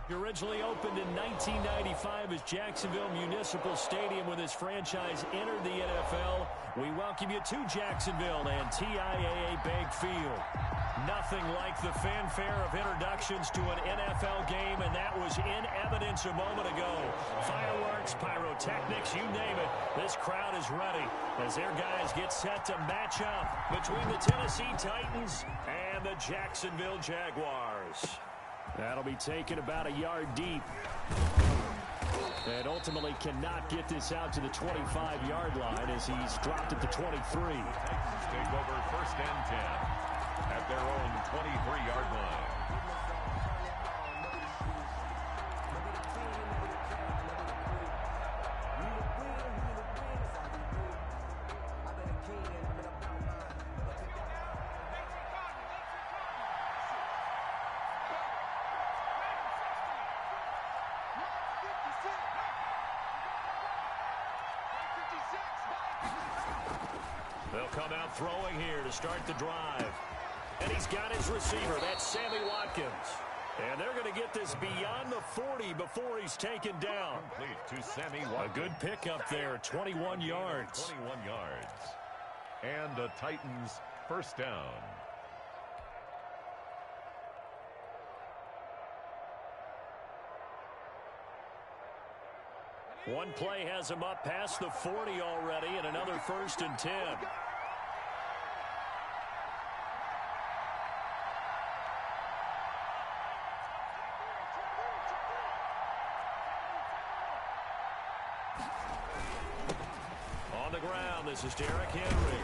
Originally opened in 1995 as Jacksonville Municipal Stadium when this franchise entered the NFL. We welcome you to Jacksonville and TIAA Bank Field. Nothing like the fanfare of introductions to an NFL game, and that was in evidence a moment ago. Fireworks, pyrotechnics, you name it. This crowd is ready as their guys get set to match up between the Tennessee Titans and the Jacksonville Jaguars. That'll be taken about a yard deep. And ultimately cannot get this out to the 25-yard line as he's dropped at the 23. Titans take over 1st and 10 at their own 23-yard line. They'll come out throwing here to start the drive. And he's got his receiver. That's Sammy Watkins. And they're going to get this beyond the 40 before he's taken down. Complete to Sammy Watkins. A good pickup there, 21 yards. 21 yards. And the Titans 1st down. One play has him up past the 40 already, and another 1st and 10. On the ground, this is Derrick Henry.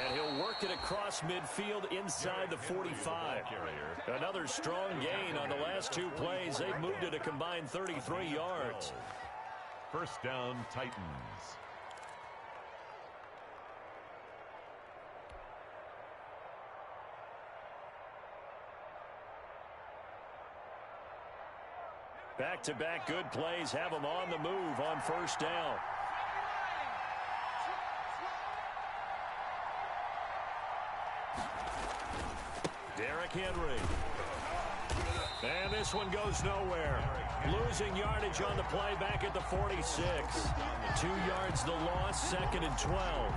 And he'll work it across midfield inside the 45. Another strong gain on the last 2 plays. They've moved it a combined 33 yards. 1st down, Titans. Back-to-back good plays have them on the move on 1st down. Derrick Henry. And this one goes nowhere. Losing yardage on the play back at the 46. 2 yards the loss, 2nd and 12.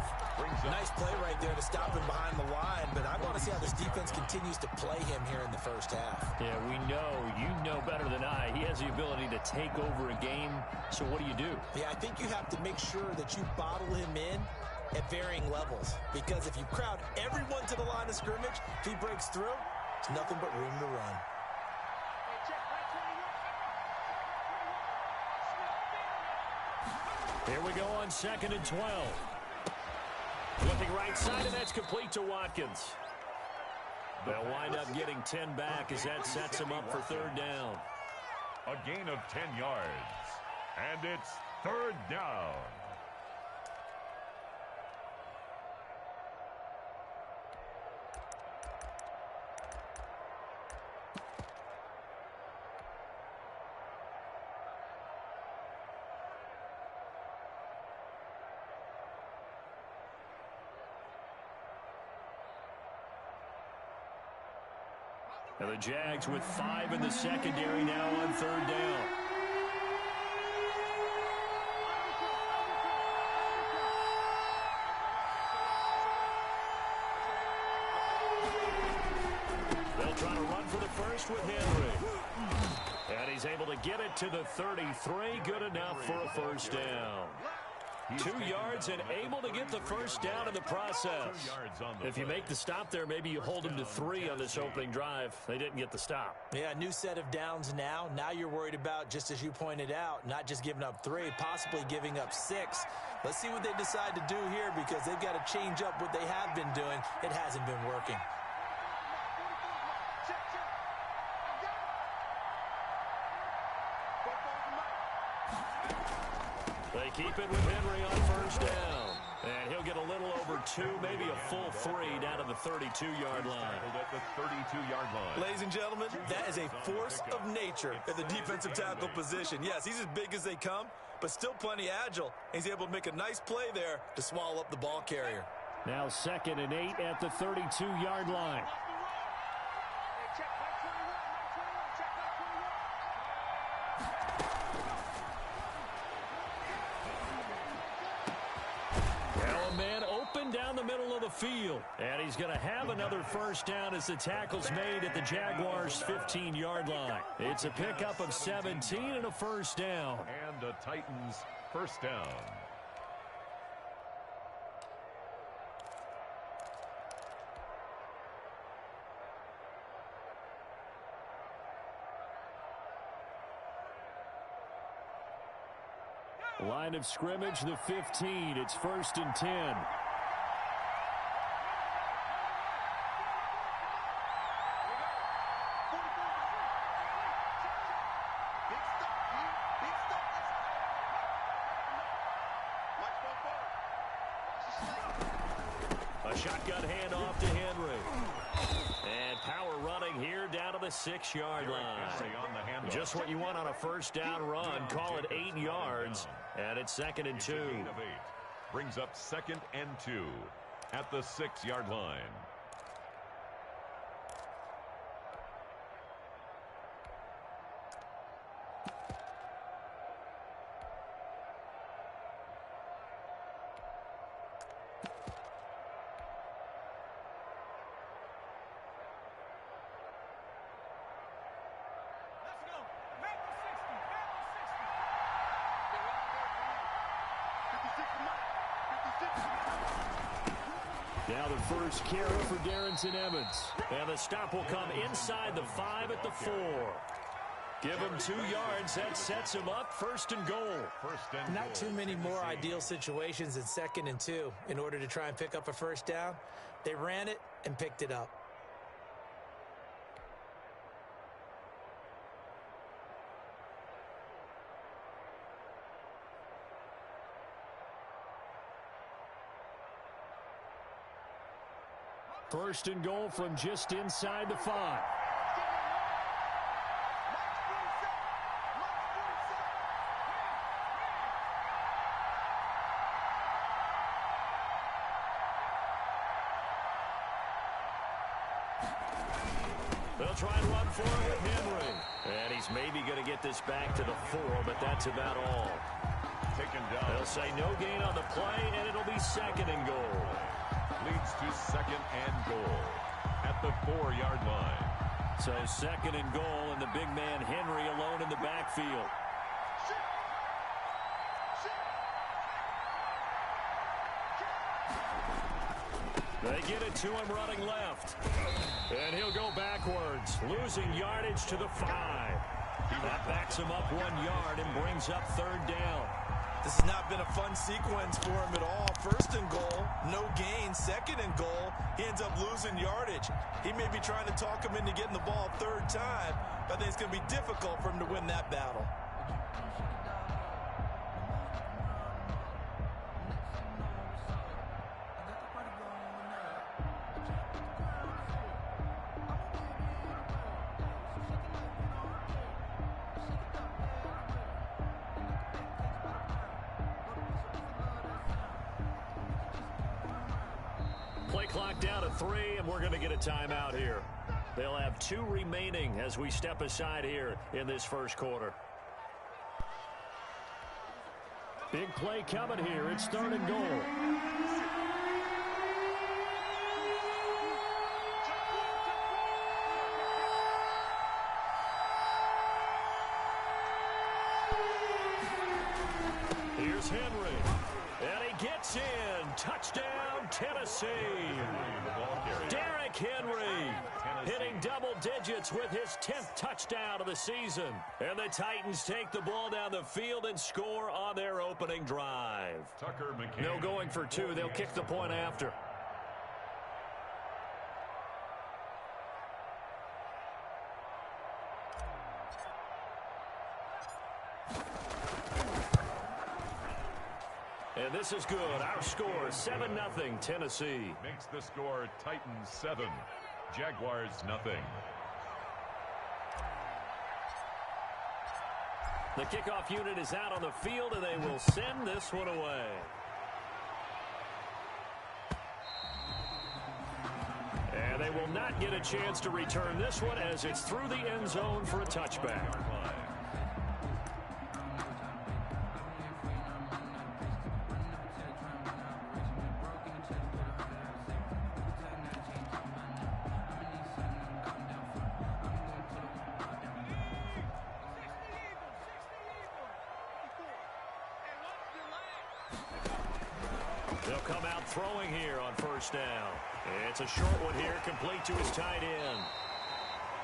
Nice play right there to stop him behind the line, but I want to see how this defense continues to play him here in the 1st half. Yeah, we know. You know better than I. He has the ability to take over a game, so what do? Yeah, I think you have to make sure that you bottle him in at varying levels, because if you crowd everyone to the line of scrimmage, if he breaks through, it's nothing but room to run. Here we go on 2nd and 12. Looking right side, and that's complete to Watkins. They'll wind up getting 10 back as that sets them up for 3rd down. A gain of 10 yards. And it's 3rd down. And the Jags with 5 in the secondary now on 3rd down. They'll try to run for the 1st with Henry. And he's able to get it to the 33. Good enough for a 1st down. 2 yards and able to get the 1st down in the process. If you make the stop there, maybe you hold them to 3 on this opening drive. They didn't get the stop. Yeah, new set of downs now. Now you're worried about, just as you pointed out, not just giving up 3, possibly giving up 6. Let's see what they decide to do here, because they've got to change up what they have been doing. It hasn't been working. They keep it with Henry on 1st down. And he'll get a little over 2, maybe a full 3 down to the 32-yard line. At the 32-yard line. Ladies and gentlemen, that is a force of nature at the defensive tackle position. Yes, he's as big as they come, but still plenty agile. He's able to make a nice play there to swallow up the ball carrier. Now 2nd and 8 at the 32-yard line. Well, a man open down the middle of the field. And he's going to have another first down as the tackle's made at the Jaguars' 15-yard line. It's a pickup of 17 and a first down. And the Titans first down. Line of scrimmage, the 15. It's 1st and 10. A shotgun handoff to Henry. And power running here down to the 6-yard line. Just what you want on a first down run. Call it 8 yards. And it's 2nd and 2. Brings up 2nd and 2 at the 6-yard line. Now the first carry for Darrington Evans. And the stop will come inside the 5 at the 4. Give him 2 yards. That sets him up 1st and goal. Not too many more ideal situations in 2nd and 2 in order to try and pick up a first down. They ran it and picked it up. First and goal from just inside the 5. They'll try and run for it with Henry. And he's maybe going to get this back to the 4, but that's about all. Taken down. They'll say no gain on the play, and it'll be 2nd and goal. Leads to 2nd and goal at the 4-yard line. So 2nd and goal, and the big man Henry alone in the backfield. They get it to him running left. And he'll go backwards, losing yardage to the 5. That backs him up 1 yard and brings up 3rd down. This has not been a fun sequence for him at all. 1st and goal, no gain. 2nd and goal, he ends up losing yardage. He may be trying to talk him into getting the ball 3rd time, but I think it's going to be difficult for him to win that battle. Play clock down to 3, and we're going to get a timeout here. They'll have 2 remaining as we step aside here in this first quarter. Big play coming here. It's 3rd and goal. Here's Henry. And he gets in. Touchdown, Tennessee. Derrick Henry hitting double digits with his 10th touchdown of the season. And the Titans take the ball down the field and score on their opening drive. No going for 2. They'll kick the point after. And this is good. Our score, 7-0, Tennessee. Makes the score Titans 7, Jaguars nothing. The kickoff unit is out on the field, and they will send this one away. And they will not get a chance to return this one as it's through the end zone for a touchback. They'll come out throwing here on first down. It's a short one here, complete to his tight end.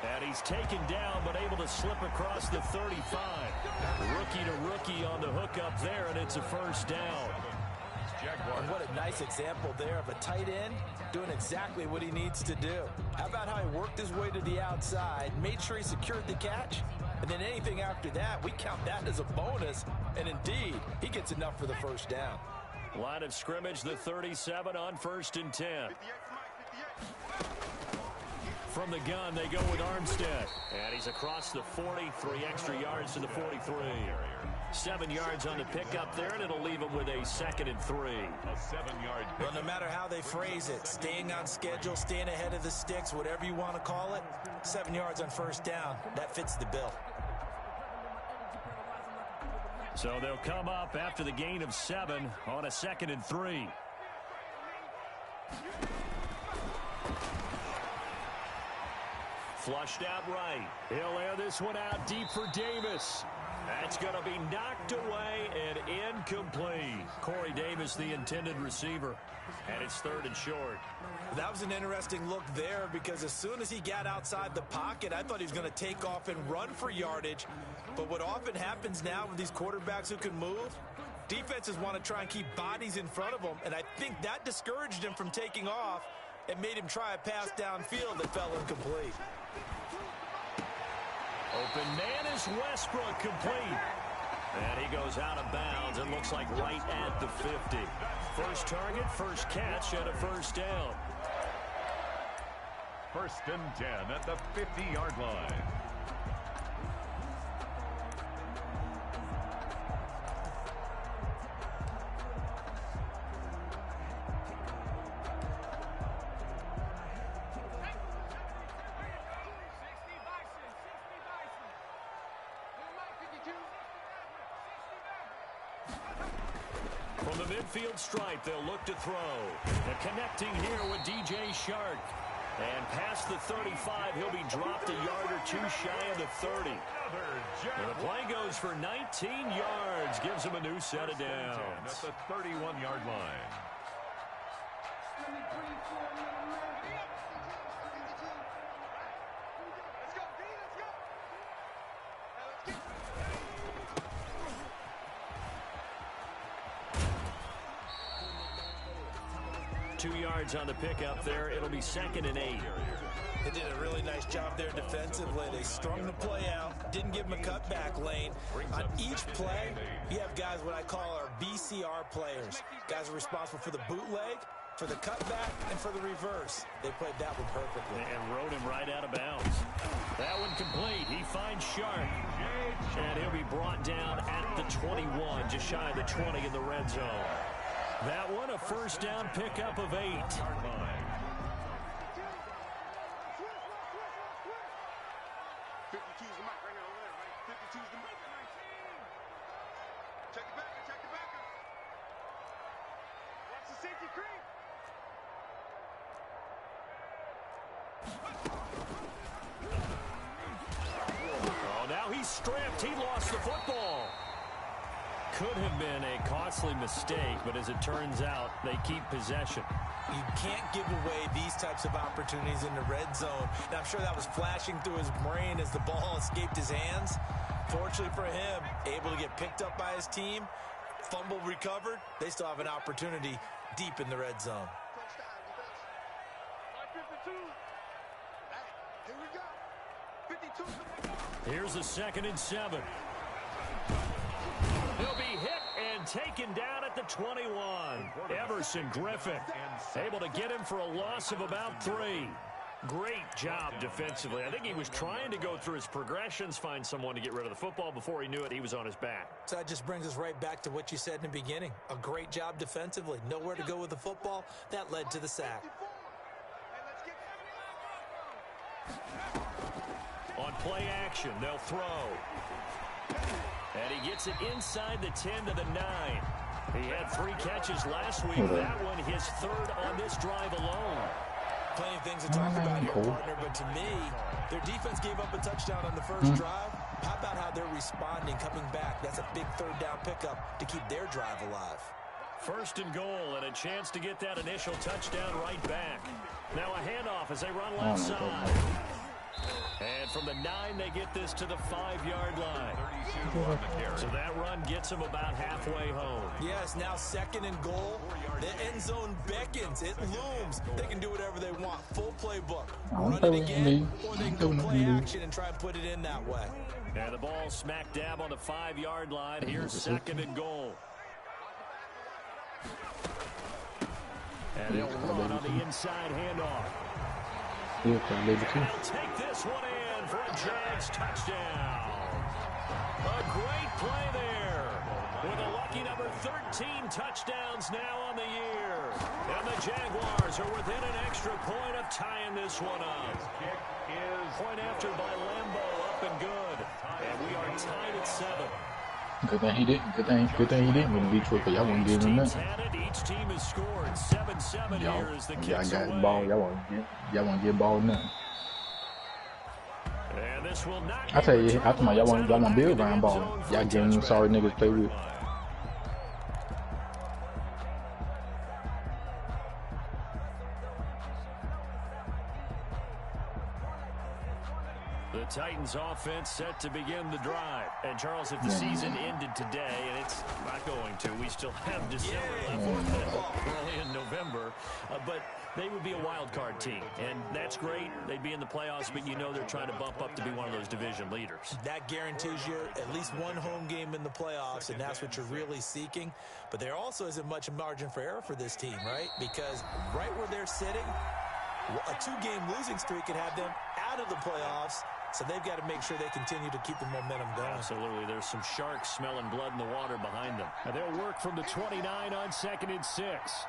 And he's taken down, but able to slip across the 35. Rookie to rookie on the hookup there, and it's a first down. And what a nice example there of a tight end doing exactly what he needs to do. How about how he worked his way to the outside, made sure he secured the catch, and then anything after that, we count that as a bonus. And indeed, he gets enough for the first down. Line of scrimmage, the 37 on 1st and 10. From the gun, they go with Armstead. And he's across the 40, 3 extra yards to the 43. 7 yards on the pickup there, and it'll leave him with a 2nd and 3. A 7-yard pick. Well, no matter how they phrase it, staying on schedule, staying ahead of the sticks, whatever you want to call it, 7 yards on first down, that fits the bill. So they'll come up after the gain of 7 on a 2nd and 3. Flushed out right. He'll air this one out deep for Davis. That's going to be knocked away and incomplete. Corey Davis, the intended receiver. And it's 3rd and short. That was an interesting look there because as soon as he got outside the pocket, I thought he was going to take off and run for yardage. But what often happens now with these quarterbacks who can move, defenses want to try and keep bodies in front of them. And I think that discouraged him from taking off and made him try a pass downfield that fell incomplete. Open man is Westbrook, complete. And he goes out of bounds. It looks like right at the 50. First target, first catch, and a first down. 1st and 10 at the 50-yard line. From the midfield stripe, they'll look to throw. And connecting here with DJ Shark. And past the 35, he'll be dropped a yard or 2 shy of the 30. And the play goes for 19 yards. Gives him a new set of downs. At the 31-yard line. Two yards on the pickup there. It'll be 2nd and 8. They did a really nice job there defensively. They strung the play out, didn't give him a cutback lane. On each play, you have guys what I call our BCR players. Guys are responsible for the bootleg, for the cutback, and for the reverse. They played that one perfectly. And rode him right out of bounds. That one complete. He finds Shark. And he'll be brought down at the 21, just shy of the 20 in the red zone. That one, a first down pickup of 8. Oh, now he's stripped. He lost the football. Could have been a costly mistake, but as it turns out, they keep possession. You can't give away these types of opportunities in the red zone. Now, I'm sure that was flashing through his brain as the ball escaped his hands. Fortunately for him, able to get picked up by his team, fumble recovered. They still have an opportunity deep in the red zone. Here's a 2nd and 7. He'll be hit and taken down at the 21. Everson Griffin able to get him for a loss of about 3. Great job defensively. I think he was trying to go through his progressions, find someone to get rid of the football. Before he knew it, he was on his back. So that just brings us right back to what you said in the beginning. A great job defensively. Nowhere to go with the football. That led to the sack. On play action, they'll throw. And he gets it inside the 10 to the 9. He had 3 catches last week. That one his 3rd on this drive alone. Plenty of things to talk about here, partner, but to me, their defense gave up a touchdown on the first drive. How about how they're responding, coming back? That's a big 3rd down pickup to keep their drive alive. First and goal, and a chance to get that initial touchdown right back. Now a handoff as they run left side. And from the 9, they get this to the 5-yard line. So that run gets them about halfway home. Yes, now second and goal. The end zone beckons. It looms. They can do whatever they want. Full playbook. Run it again, or they can go play action and try and put it in that way. And the ball smack dab on the 5-yard line. Here's second and goal. And they'll run on the inside handoff. He'll take this one in for a Jags touchdown. A great play there. With a lucky number 13 touchdowns now on the year. And the Jaguars are within an extra point of tying this one up. Point after by Lambeau, up and good. And we are tied at 7. Good thing he didn't. Good thing he didn't win Detroit, but y'all wouldn't give him nothing. Each team has scored 7-7 here as the y'all kicks got away. ball. Y'all won't get ball nothing. And this will not I tell you, I told y'all want Bill around ball. Y'all getting them sorry niggas to play with. The Titans offense set to begin the drive. And Charles, if the season ended today, and it's not going to, we still have December left, early in November, but they would be a wild card team, and that's great. They'd be in the playoffs, but you know they're trying to bump up to be one of those division leaders. That guarantees you at least one home game in the playoffs, and that's what you're really seeking. But there also isn't much margin for error for this team, right? Because right where they're sitting, a 2-game losing streak could have them out of the playoffs. So they've got to make sure they continue to keep the momentum going. Absolutely. There's some sharks smelling blood in the water behind them. And they'll work from the 29 on 2nd and 6.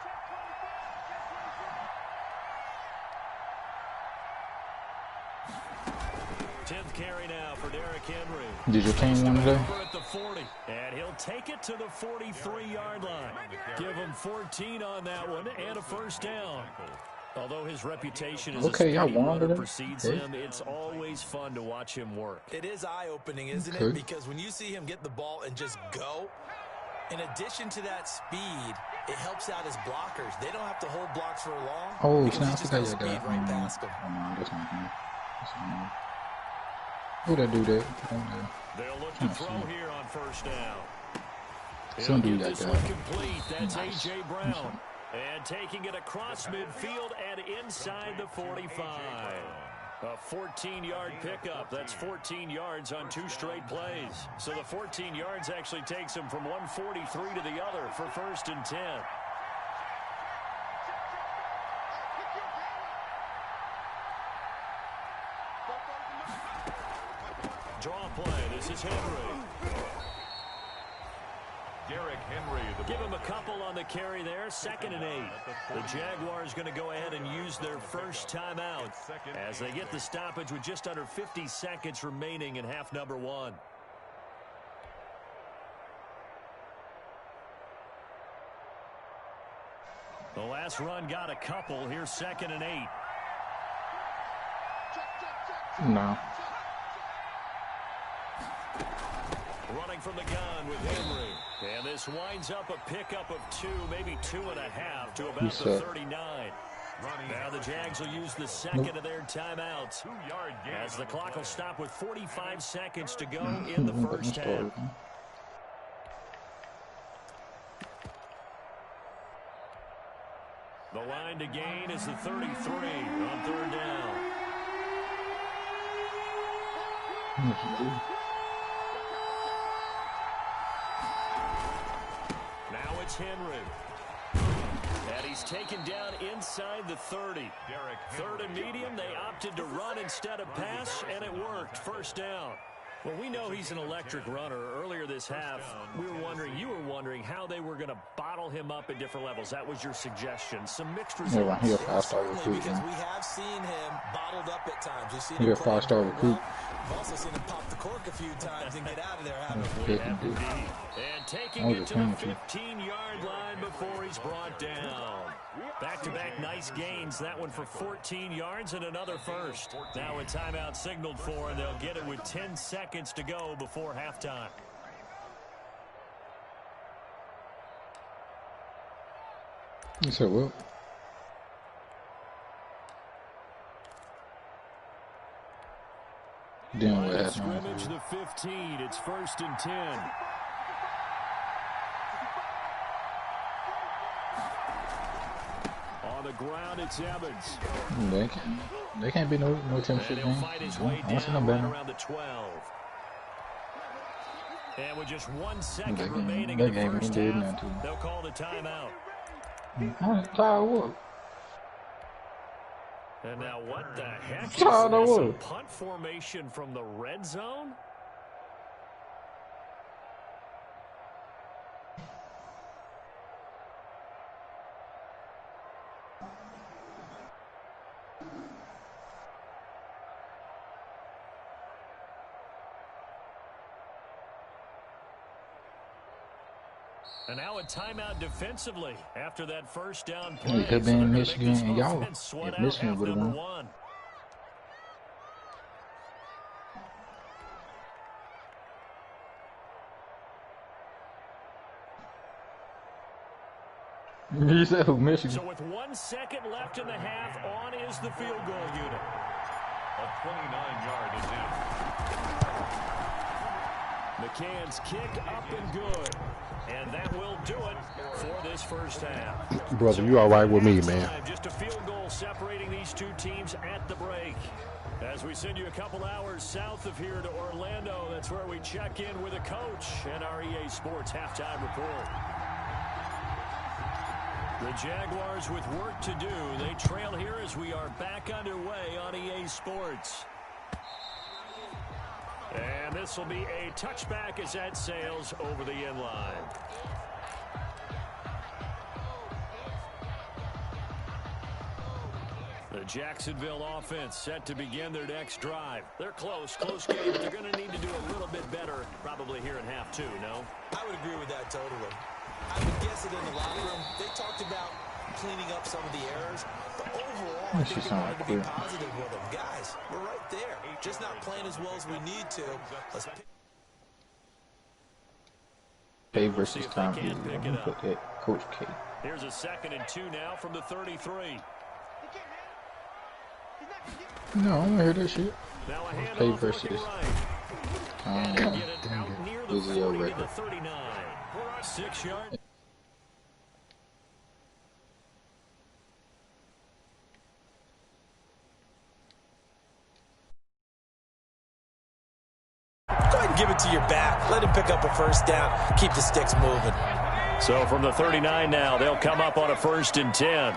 Tenth carry now for Derrick Henry. Did your team win today? At the 40. And he'll take it to the 43-yard line. Give him 14 on that one and a first down. Although his reputation as a speedy runner precedes him, it's always fun to watch him work. It is eye-opening, isn't it? Because when you see him get the ball and just go, in addition to that speed, it helps out his blockers. They don't have to hold blocks for long. Oh, because he's just going to speed right past them. That's not him. Who that do that? They'll look to throw here on first down. Some dude like that. Complete. That's A.J. Brown. And taking it across midfield and inside the 45. A 14-yard pickup. That's 14 yards on 2 straight plays. So the 14 yards actually takes him from 143 to the other for 1st and 10. Draw play. This is Henry. Derrick Henry. Give him a couple on the carry there. 2nd and 8. The Jaguars going to go ahead and use their first timeout as they get the stoppage with just under 50 seconds remaining in half number 1. The last run got a couple. Here's 2nd and 8. No. Running from the gun with Henry. And this winds up a pickup of 2, maybe 2.5 to about the 39. Now the Jags will use the second of their timeouts as the clock will stop with 45 seconds to go in the first half. The line to gain is the 33 on 3rd down. Now it's Henry. And he's taken down inside the 30. 3rd and medium, they opted to run instead of pass, and it worked. First down. Well, we know he's an electric runner. Earlier this half, you were wondering how they were going to bottle him up at different levels. That was your suggestion. Some mixed results. Yeah, he's a 5-star recruit. Because we have seen him bottled up at times. We've seen him a 5-star recruit. We've also seen him pop the cork a few times and get out of there, haven't we? And taking it to the 15-yard line before he's brought down. Back-to-back nice gains. That one for 14 yards and another first. Now a timeout signaled for, and they'll get it with 10 seconds to go before halftime. You said what? Then what happened? Scrimmage the 15. It's 1st and 10. On the ground, it's Evans. They can't be no championship game. I don't see no better. Around the 12. And with just 1 second remaining in the first half, they'll call the timeout. I'm tired of what? And now what the heck is this? A punt formation from the red zone? And now a timeout defensively after that first down play. It could have been Michigan and y'all. If Michigan would have won. You said who, Michigan? So with 1 second left in the half, on is the field goal unit. A 29-yard attempt. McCann's kick up and good. And that will do it for this first half. Brother, you all right with me, man. Just a field goal separating these two teams at the break. As we send you a couple hours south of here to Orlando, that's where we check in with a coach and our EA Sports halftime report. The Jaguars with work to do. They trail here as we are back underway on EA Sports. And this will be a touchback as that sails over the end line. The Jacksonville offense set to begin their next drive. They're close game, but they're going to need to do a little bit better probably here in half two, no? I would agree with that totally. I would guess it in the locker room. They talked about cleaning up some of the errors, but overall, I think they wanted to be positive with them. Guys, we're right there. Just not playing as well as we need to. Let's pick. K versus Tom. I'm gonna put that Coach K. Here's a 2nd and 2 now from the 33. No, I don't hear that shit. Now a hand K off versus Tom. Get it out near the 40 to the 39. 6 yards. Go ahead and give it to your back. Let him pick up a first down. Keep the sticks moving. So from the 39 now, they'll come up on a 1st and 10.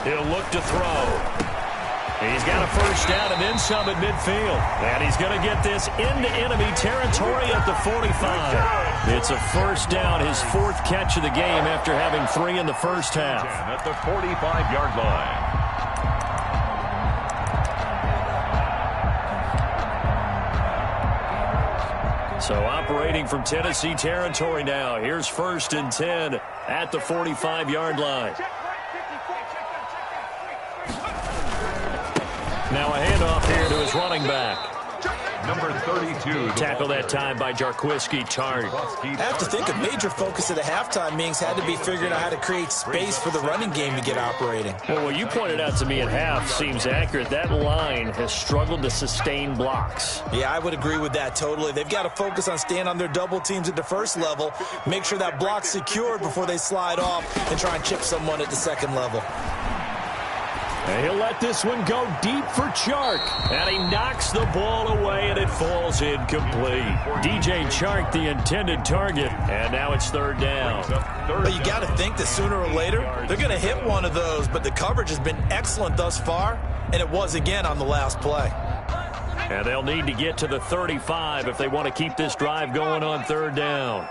He'll look to throw. He's got a first down and then some at midfield. And he's going to get this into enemy territory at the 45. It's a first down, his 4th catch of the game after having 3 in the first half. At the 45-yard line. So operating from Tennessee territory now. Here's 1st and 10 at the 45-yard line. Now a handoff here to his running back. Number 32. Tackle that time by Jarquiski Tartt. I have to think a major focus of the halftime meetings had to be figuring out how to create space for the running game to get operating. Well, what you pointed out to me at half seems accurate. That line has struggled to sustain blocks. Yeah, I would agree with that totally. They've got to focus on staying on their double teams at the first level, make sure that block's secured before they slide off and try and chip someone at the second level. And he'll let this one go deep for Chark. And he knocks the ball away, and it falls incomplete. DJ Chark, the intended target. And now it's 3rd down. But you got to think that sooner or later, they're going to hit one of those. But the coverage has been excellent thus far, and it was again on the last play. And they'll need to get to the 35 if they want to keep this drive going on 3rd down.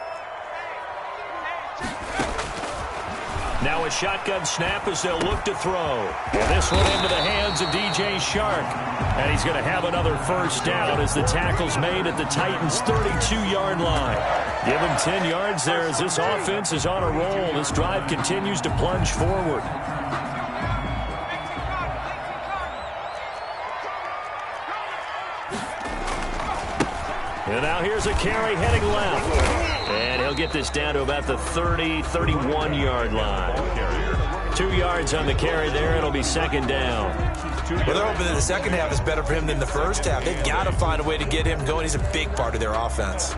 Now a shotgun snap as they'll look to throw. And this one into the hands of DJ Chark. And he's going to have another first down as the tackle's made at the Titans' 32-yard line. Give him 10 yards there as this offense is on a roll. This drive continues to plunge forward. And now here's a carry heading left. And he'll get this down to about the 30, 31-yard line. 2 yards on the carry there. It'll be second down. Well, they're hoping that the second half is better for him than the first half. They've got to find a way to get him going. He's a big part of their offense.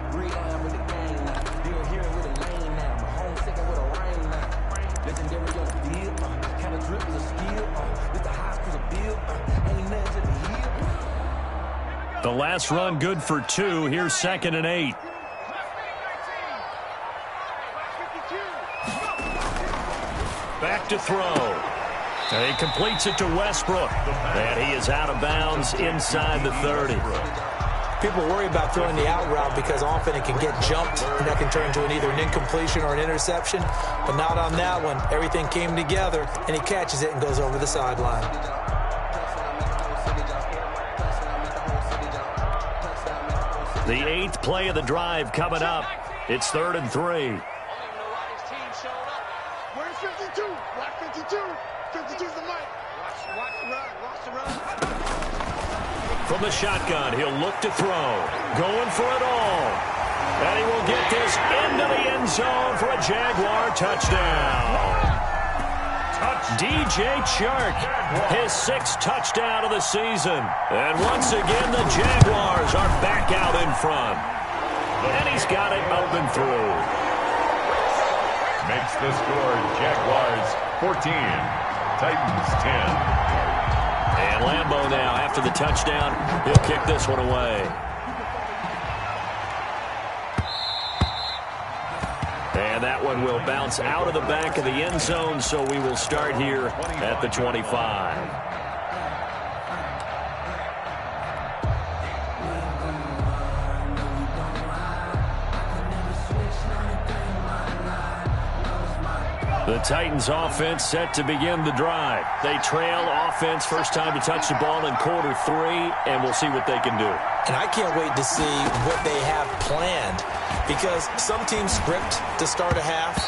The last run good for 2. Here's 2nd and 8. Back to throw. And he completes it to Westbrook. And he is out of bounds inside the 30. People worry about throwing the out route because often it can get jumped, and that can turn into either an incompletion or an interception. But not on that one. Everything came together, and he catches it and goes over the sideline. The 8th play of the drive coming up. It's 3rd and 3. Where's 52? Watch 52. 52's the mic. Watch the run. Watch the run. From the shotgun, he'll look to throw. Going for it all. And he will get this into the end zone for a Jaguar touchdown. DJ Chark, his 6th touchdown of the season. And once again, the Jaguars are back out in front. And he's got it up and through. Makes the score Jaguars 14, Titans 10. And Lambeau now, after the touchdown, he'll kick this one away. And that one will bounce out of the back of the end zone, so we will start here at the 25. The Titans offense set to begin the drive. They trail offense first time to touch the ball in quarter 3, and we'll see what they can do. And I can't wait to see what they have planned, because some teams script to start a half.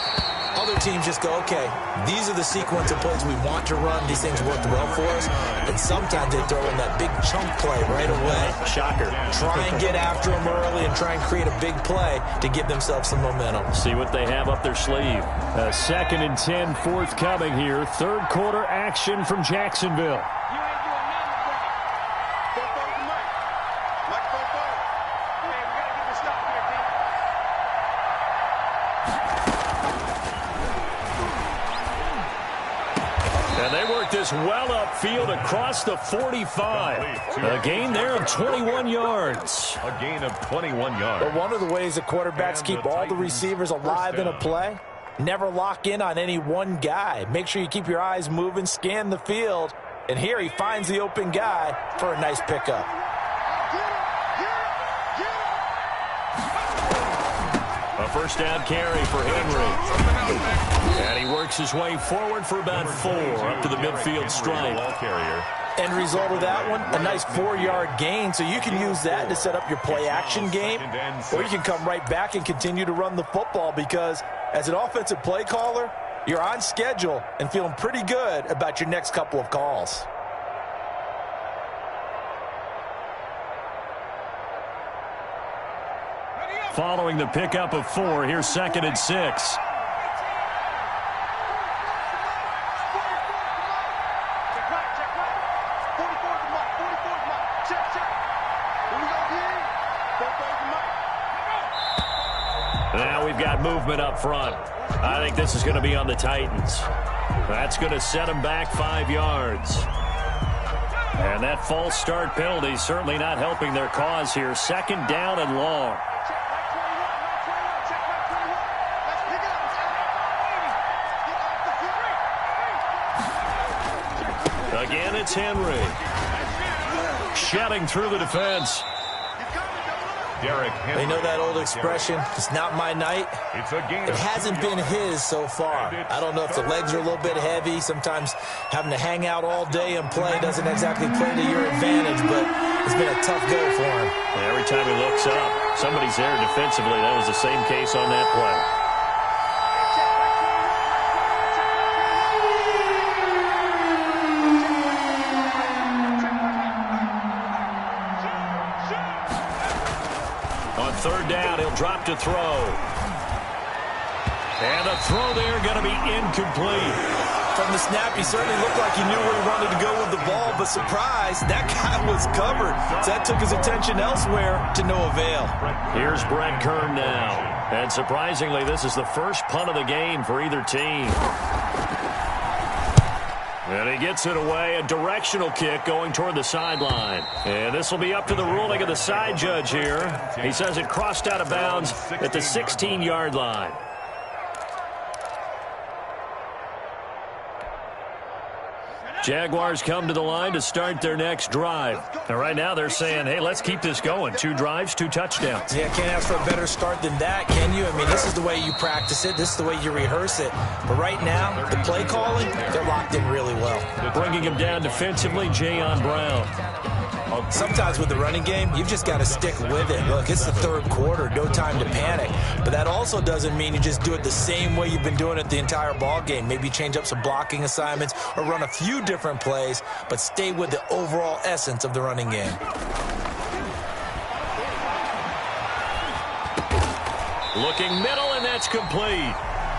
Other teams just go, okay, these are the sequence of plays we want to run. These things worked well for us. And sometimes they throw in that big chunk play right away. Shocker. Try and get after them early and try and create a big play to give themselves some momentum. See what they have up their sleeve. 2nd and 10 forthcoming here. 3rd quarter action from Jacksonville. And they work this well upfield across the 45. A gain there of 21 yards. A gain of 21 yards. But one of the ways that quarterbacks keep all the receivers alive in a play, never lock in on any one guy. Make sure you keep your eyes moving, scan the field. And here he finds the open guy for a nice pickup. A first down carry for Henry. And he works his way forward for about 4 up to the midfield stripe. End result of that one, a nice 4-yard gain. So you can use that to set up your play-action game, or you can come right back and continue to run the football, because as an offensive play caller, you're on schedule and feeling pretty good about your next couple of calls. Following the pickup of 4, here's 2nd and 6. Now we've got movement up front. I think this is going to be on the Titans. That's going to set them back 5 yards. And that false start penalty is certainly not helping their cause here. 2nd down and long. Again, it's Henry. Shedding through the defense. They know that old expression, it's not my night. It hasn't been his so far. I don't know if the legs are a little bit heavy. Sometimes having to hang out all day and play doesn't exactly play to your advantage, but it's been a tough go for him. Every time he looks up, somebody's there defensively. That was the same case on that play. On 3rd down, he'll drop to throw. And the throw there going to be incomplete. From the snap, he certainly looked like he knew where he wanted to go with the ball, but surprise, that guy was covered. So that took his attention elsewhere to no avail. Here's Brent Kern now. And surprisingly, this is the first punt of the game for either team. And he gets it away, a directional kick going toward the sideline. And this will be up to the ruling of the side judge here. He says it crossed out of bounds at the 16-yard line. Jaguars come to the line to start their next drive. And right now they're saying, hey, let's keep this going. 2 drives, 2 touchdowns. Yeah, can't ask for a better start than that, can you? I mean, this is the way you practice it. This is the way you rehearse it. But right now, the play calling, they're locked in really well. Bringing him down defensively, Jayon Brown. Sometimes with the running game, you've just got to stick with it. Look, it's the third quarter, no time to panic. But that also doesn't mean you just do it the same way you've been doing it the entire ball game. Maybe change up some blocking assignments or run a few different plays, but stay with the overall essence of the running game. Looking middle, and that's complete.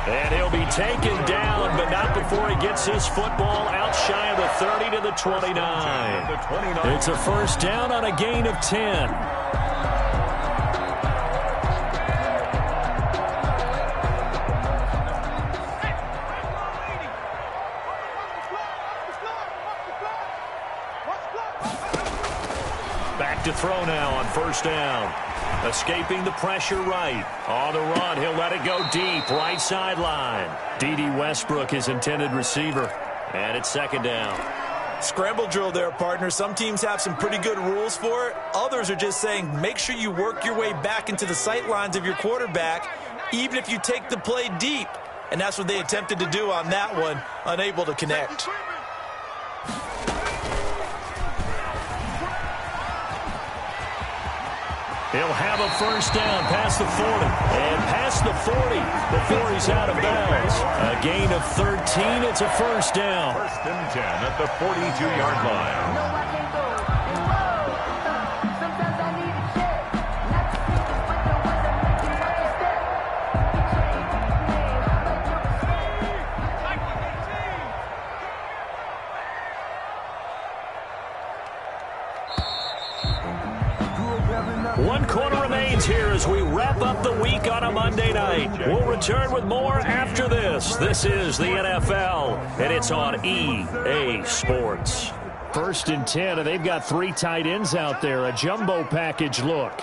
And he'll be taken down, but not before he gets his football out shy of the 30 to the 29. It's a first down on a gain of 10. Back to throw now on first down. Escaping the pressure right. On the run, he'll let it go deep. Right sideline. D.D. Westbrook, his intended receiver. And it's second down. Scramble drill there, partner. Some teams have some pretty good rules for it. Others are just saying make sure you work your way back into the sight lines of your quarterback, even if you take the play deep. And that's what they attempted to do on that one, unable to connect. He'll have a first down past the 40. And past the 40 before he's out of bounds. A gain of 13. It's a first down. First and 10 at the 42-yard line. One quarter remains here as we wrap up the week on a Monday night. We'll return with more after this. This is the NFL, and it's on EA Sports. First and 10, and they've got 3 tight ends out there. A jumbo package look.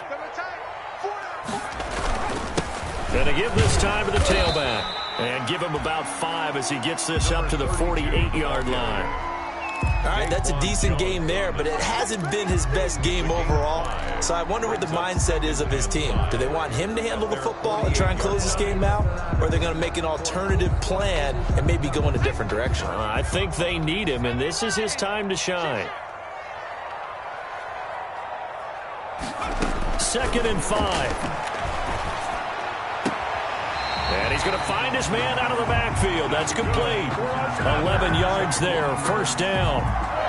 And to give this time to the tailback. And give him about 5 as he gets this up to the 48-yard line. All right, that's a decent game there, but it hasn't been his best game overall. So I wonder what the mindset is of his team. Do they want him to handle the football and try and close this game out? Or are they going to make an alternative plan and maybe go in a different direction? I think they need him, and this is his time to shine. Second and 5. And he's going to find his man out of the backfield. That's complete. 11 yards there, first down.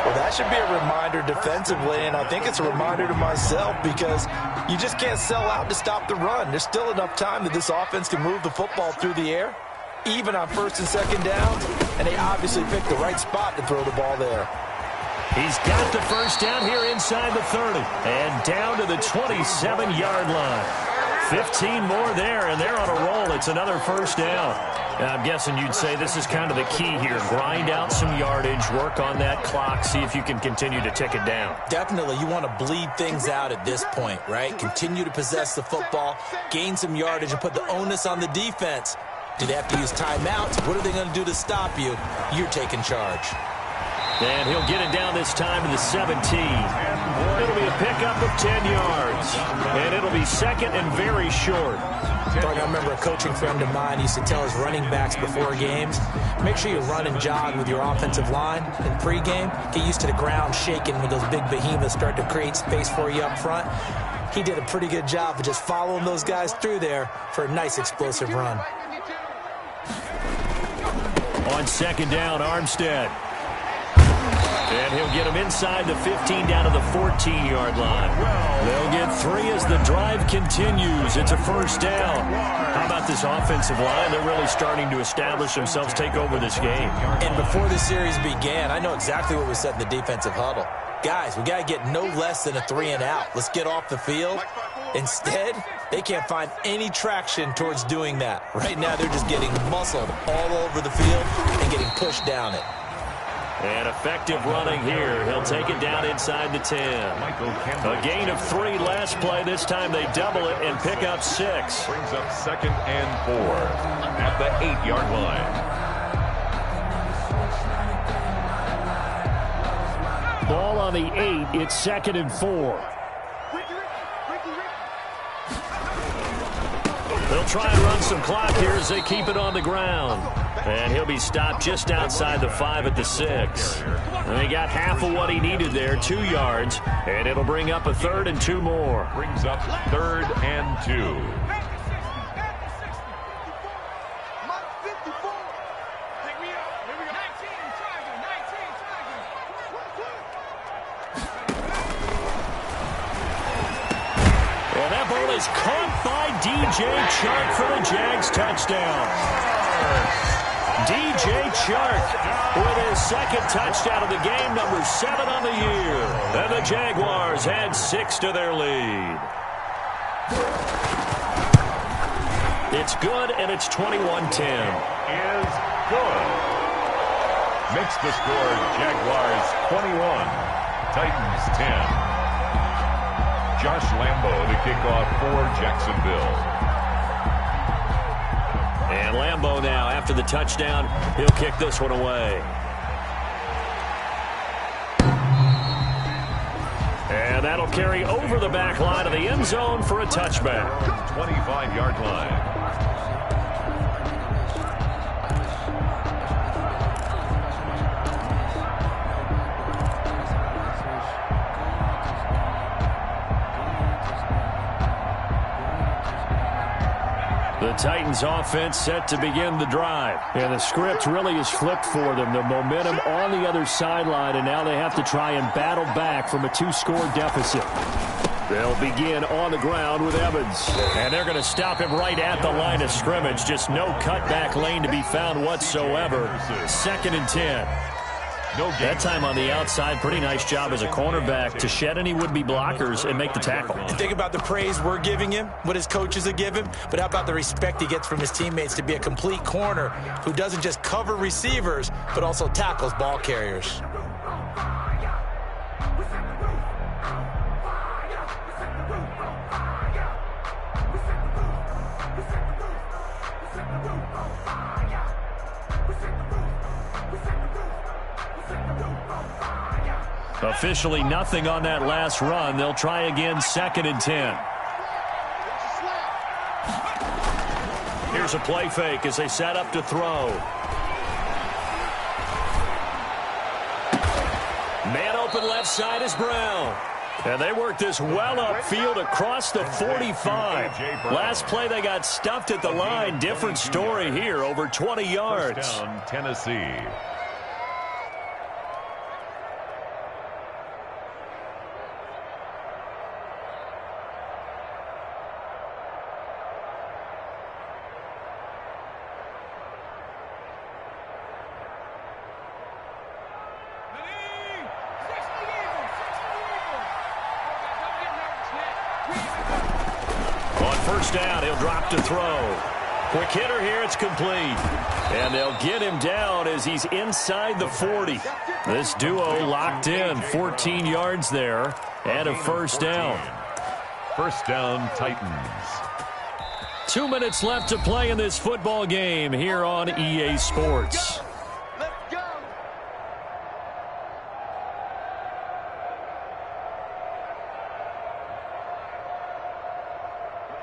Well, that should be a reminder defensively, and I think it's a reminder to myself because you just can't sell out to stop the run. There's still enough time that this offense can move the football through the air, even on first and second downs, and they obviously picked the right spot to throw the ball there. He's got the first down here inside the 30 and down to the 27-yard line. 15 more there, and they're on a roll. It's another first down. I'm guessing you'd say this is kind of the key here. Grind out some yardage, work on that clock, see if you can continue to tick it down. Definitely. You want to bleed things out at this point, right? Continue to possess the football, gain some yardage, and put the onus on the defense. Do they have to use timeouts? What are they going to do to stop you? You're taking charge. And he'll get it down this time to the 17. It'll be a pickup of 10 yards. And it'll be second and very short. I remember a coaching friend of mine used to tell his running backs before games, make sure you run and jog with your offensive line in pregame. Get used to the ground shaking when those big behemoths start to create space for you up front. He did a pretty good job of just following those guys through there for a nice explosive run. On second down, Armstead. And he'll get him inside the 15 down to the 14-yard line. They'll get 3 as the drive continues. It's a first down. How about this offensive line? They're really starting to establish themselves, take over this game. And before the series began, I know exactly what was said in the defensive huddle. Guys, we got to get no less than a 3 and out. Let's get off the field. Instead, they can't find any traction towards doing that. Right now, they're just getting muscled all over the field and getting pushed down it. And effective running here. He'll take it down inside the 10. A gain of 3 last play. This time they double it and pick up 6. Brings up 2nd and 4 at the 8-yard line. Ball on the 8. It's 2nd and 4. They'll try and run some clock here as they keep it on the ground. And he'll be stopped just outside the 5 at the 6. And he got half of what he needed there, 2 yards. And it'll bring up a 3rd and 2 more. Brings up 3rd and 2. Is caught by DJ Chark for the Jags touchdown. DJ Chark with his 2nd touchdown of the game, number 7 on the year. And the Jaguars add 6 to their lead. It's good, and it's 21-10. Is good. Makes the score Jaguars 21, Titans 10. Josh Lambo to kick off for Jacksonville. And Lambo now, after the touchdown, he'll kick this one away. And that'll carry over the back line of the end zone for a touchback. 25-yard line. The Titans offense set to begin the drive. And the script really is flipped for them. The momentum on the other sideline, and now they have to try and battle back from a 2-score deficit. They'll begin on the ground with Evans. And they're going to stop him right at the line of scrimmage. Just no cutback lane to be found whatsoever. 2nd and 10. That time on the outside, pretty nice job as a cornerback to shed any would-be blockers and make the tackle. Think about the praise we're giving him, what his coaches are giving, but how about the respect he gets from his teammates to be a complete corner who doesn't just cover receivers, but also tackles ball carriers. Officially nothing on that last run. They'll try again, 2nd and 10. Here's a play fake as they set up to throw. Man open left side is Brown. And they work this well upfield across the 45. Last play they got stuffed at the line. Different story here, over 20 yards. First down, Tennessee. First down, he'll drop to throw. Quick hitter here, it's complete. And they'll get him down as he's inside the 40. This duo locked in, 14 yards there, and a first down. First down, Titans. 2 minutes left to play in this football game here on EA Sports.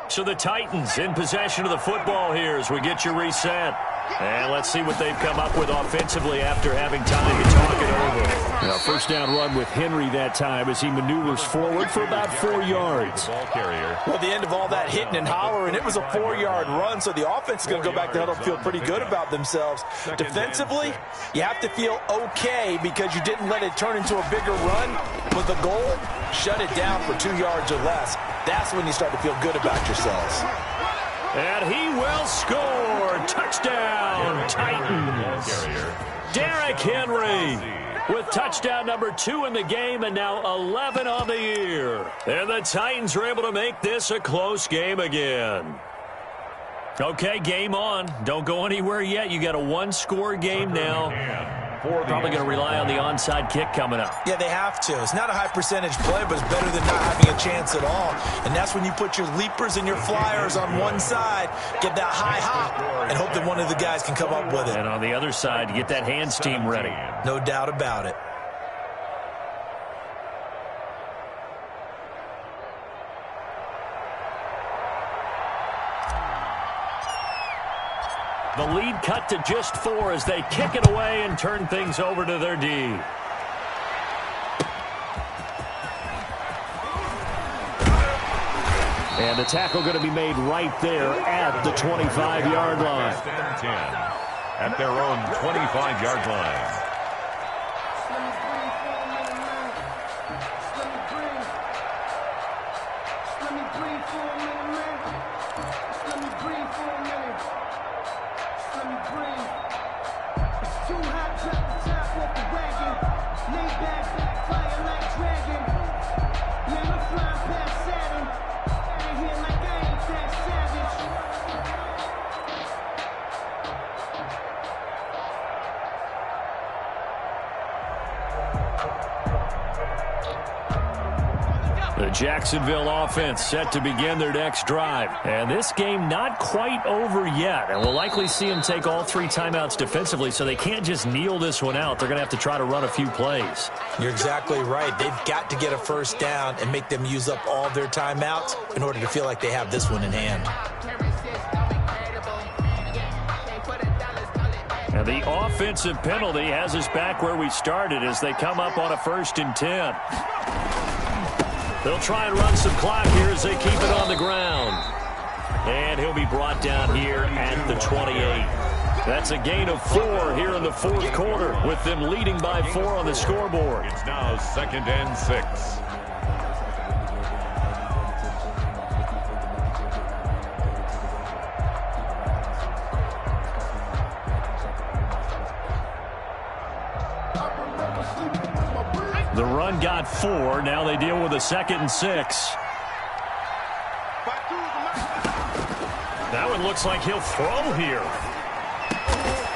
So the Titans in possession of the football here as we get you reset. And let's see what they've come up with offensively after having time to talk it over. Now, first down run with Henry that time as he maneuvers forward for about 4 yards. Ball carrier. Well, the end of all that hitting and hollering, it was a 4-yard run, so the offense is going to go back to huddle, feel pretty good about themselves. Defensively, you have to feel okay because you didn't let it turn into a bigger run. With the goal, shut it down for 2 yards or less. That's when you start to feel good about yourselves. And he will score. Touchdown, Titans. Derrick Henry with touchdown number 2 in the game and now 11 on the year. And the Titans are able to make this a close game again. Okay, game on. Don't go anywhere yet. You got a 1-score game now. Probably going to rely on the onside kick coming up. Yeah, they have to. It's not a high percentage play, but it's better than not having a chance at all. And that's when you put your leapers and your flyers on one side, get that high hop, and hope that one of the guys can come up with it. And on the other side, get that hands team ready. No doubt about it. The lead cut to just 4 as they kick it away and turn things over to their D. And the tackle going to be made right there at the 25-yard line. At their own 25-yard line. The Jacksonville offense set to begin their next drive. And this game not quite over yet. And we'll likely see them take all 3 timeouts defensively, so they can't just kneel this one out. They're going to have to try to run a few plays. You're exactly right. They've got to get a first down and make them use up all their timeouts in order to feel like they have this one in hand. Now the offensive penalty has us back where we started as they come up on a 1st and 10. They'll try and run some clock here as they keep it on the ground. And he'll be brought down here at the 28. That's a gain of 4 here in the 4th quarter with them leading by 4 on the scoreboard. It's now 2nd and 6. The run got 4. Now they deal with a 2nd and 6. That one looks like he'll throw here.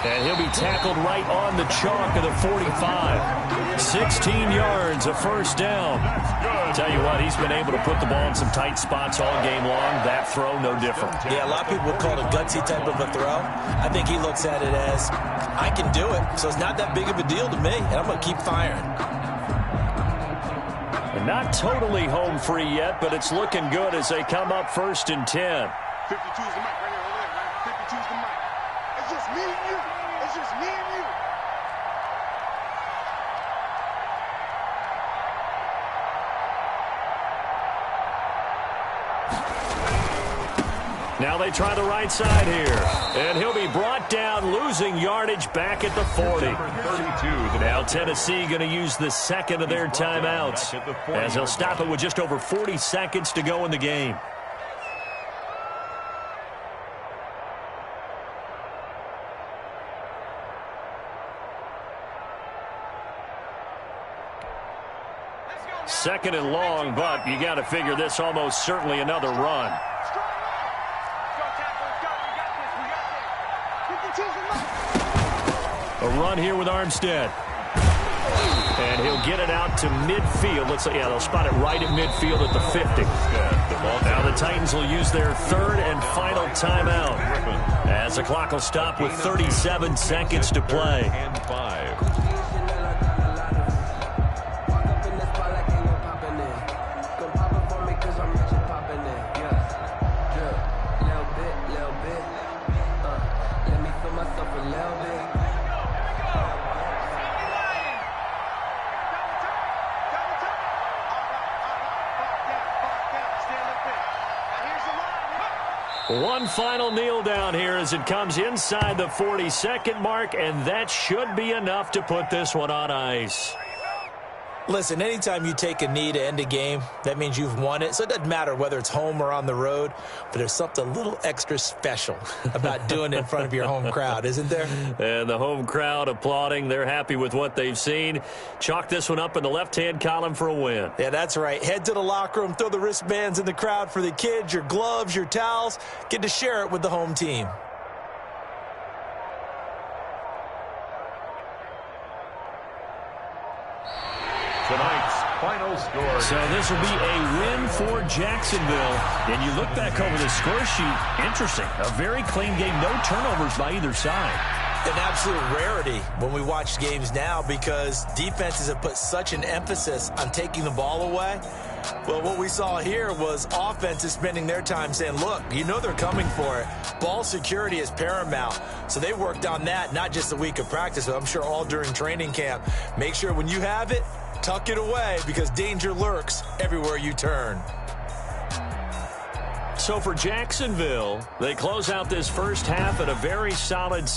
And he'll be tackled right on the chalk of the 45. 16 yards, a first down. Tell you what, he's been able to put the ball in some tight spots all game long. That throw, no different. Yeah, a lot of people would call it a gutsy type of a throw. I think he looks at it as, I can do it, so it's not that big of a deal to me, and I'm going to keep firing. And not totally home free yet, but it's looking good as they come up 1st and 10. 52's the mic right here, over there, man. 52's the mic. It's just me and you. It's just me and you. Now they try the right side here. And he'll be brought down, losing yardage back at the 40. Now Tennessee going to use the 2nd of their timeouts as they'll stop it with just over 40 seconds to go in the game. Second and long, but you got to figure this almost certainly another run. A run here with Armstead. And he'll get it out to midfield. Looks like, yeah, they'll spot it right at midfield at the 50. Now the Titans will use their 3rd and final timeout as the clock will stop with 37 seconds to play. And 5. One final kneel down here as it comes inside the 40-second mark, and that should be enough to put this one on ice. Listen, anytime you take a knee to end a game, that means you've won it. So it doesn't matter whether it's home or on the road, but there's something a little extra special about doing it in front of your home crowd, isn't there? And the home crowd applauding. They're happy with what they've seen. Chalk this one up in the left-hand column for a win. Yeah, that's right. Head to the locker room, throw the wristbands in the crowd for the kids, your gloves, your towels. Get to share it with the home team. Tonight's final score. So this will be a win for Jacksonville. And you look back over the score sheet, interesting. A very clean game, no turnovers by either side. An absolute rarity when we watch games now because defenses have put such an emphasis on taking the ball away. Well, what we saw here was offenses spending their time saying, look, you know they're coming for it. Ball security is paramount. So they worked on that, not just a week of practice, but I'm sure all during training camp. Make sure when you have it, tuck it away because danger lurks everywhere you turn. So for Jacksonville, they close out this first half at a very solid